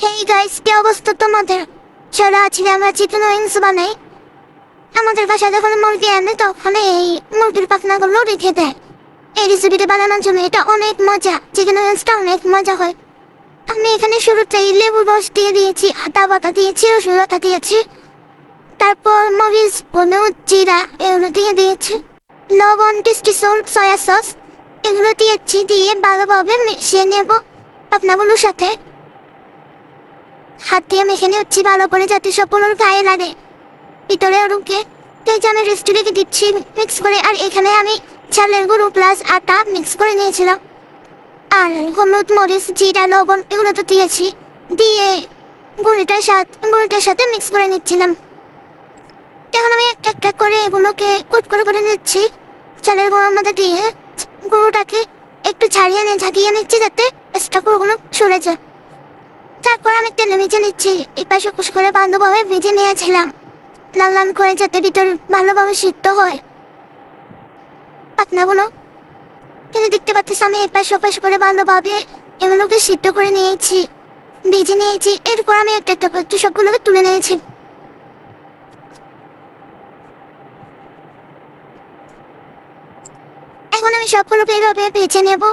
Hey guys, কি অবস্থা তোমাদের? চলো আজকে আমরা চিকেন উইংস বানাই। আমাদের বাসায় যখন মুরগি আনে তখন এই মুরগির পাখনাগুলো রেখে দেয়। এই রেসিপিটা বানানোর জন্য এটা অনেক মজা, চিকেন উইংসটা অনেক মজা হয়। আমি এখানে শুরুতেই লেবুর রস দিয়ে দিয়েছি, আদা বাটা দিয়েছি, রসুন বাটা দিয়েছি, তারপর মরিচ, হলুদ, জিরা এগুলো দিয়ে দিয়েছি, লবণ, টেস্টি সল্ট, সয়া সস এগুলো দিয়েছি। দিয়ে ভালোভাবে মিশিয়ে নেব পাখনাগুলোর সাথে। হাত দিয়ে মেখে নিচ্ছি ভালো করে যাতে সবগুলো গায়ে লাগে, ভিতরে ঢুকে। তো এই যে আমি রেস্টে রেখে দিচ্ছি মিক্স করে। আর এখানে আমি চালের গুঁড়ো প্লাস আটা মিক্স করে নিয়েছিলাম। আর হলুদ, মরিচ, জিরা, লবণ এগুলো তো দিয়েছি। দিয়ে গুঁড়িটার সাথে মিক্স করে নিচ্ছিলাম। এখন আমি একটা একটা করে এগুলোকে কুট করে নিচ্ছি চালের গুঁড়োর মধ্যে দিয়ে। গুঁড়োটাকে একটু ঝাঁকিয়ে নিচ্ছি যাতে এক্সট্রা গুঁড়োগুলো সরে যায়। তারপর আমি তেলে ভেজে নিচ্ছি। এপাশে কুশ করে ভালোভাবে ভেজে নিয়েছিলাম, লাল লাল করে যাতে ভিতর ভালোভাবে সিদ্ধ হয় পাখনাগুলো। কিন্তু দেখতে পাচ্ছিস আমি এপাশ ওপাশ করে ভালোভাবে এগুলোকে সিদ্ধ করে নিয়েছি, ভেজে নিয়েছি। এরপর আমি একটা একটা করে সবগুলোকে তুলে নিয়েছি। এখন আমি সবগুলোকে এইভাবে ভেজে নেব।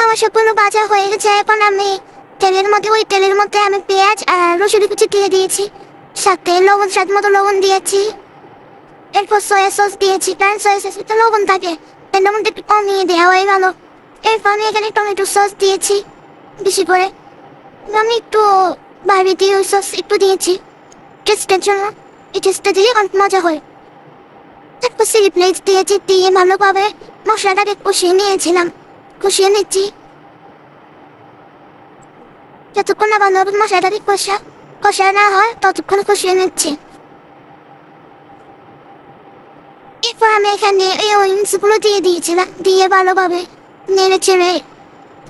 আমার সবগুলো ভাজা হয়ে গেছে। এখন আমি তেলের মধ্যে আমি পেঁয়াজ আর রসুন কুচি দিয়ে দিয়েছি, সাথে লবণ, স্বাদ মতো লবণ দিয়েছি। এরপর সয়া সস দিয়েছি, কারণ সয়া সস তো লবণ থাকে, তাই লবণটা একটু কমিয়ে দেওয়া হয় ভালো। এরপর আমি এখানে টমেটো সস দিয়েছি বেশি করে। আমি একটু বারবিকিউ সস একটু দিয়েছি টেস্টের জন্য, এই টেস্টটা দিলে অনেক মজা হয়। তারপর চিলি ফ্লেক্স দিয়েছি, দিয়ে ভালোভাবে মশলাটাকে কষিয়ে নিচ্ছি যতক্ষণ না ভালোভাবে মশলাটাকে কষা না হয় ততক্ষণ কষিয়ে নিচ্ছি। এরপর আমি এখানে এই উইংসগুলো দিয়ে দিয়েছিলাম, দিয়ে ভালোভাবে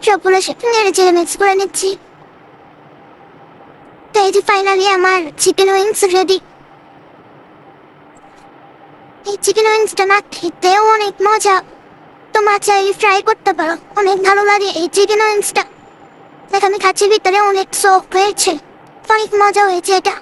সবগুলো নেড়ে চেড়ে মিক্স করে নিচ্ছি। তো এই যে ফাইনালি আমার চিকেন উইংস রেডি। এই চিকেন উইংসটা না খেতেও অনেক মজা, তোমরা চাইলে ফ্রাই করতে পারো, অনেক ভালো লাগে এই চিকেন উইংসটা। দেখ আমি খাচ্ছি, ভিতরে অনেক সফট হয়েছে, অনেক মজা হয়েছে এটা।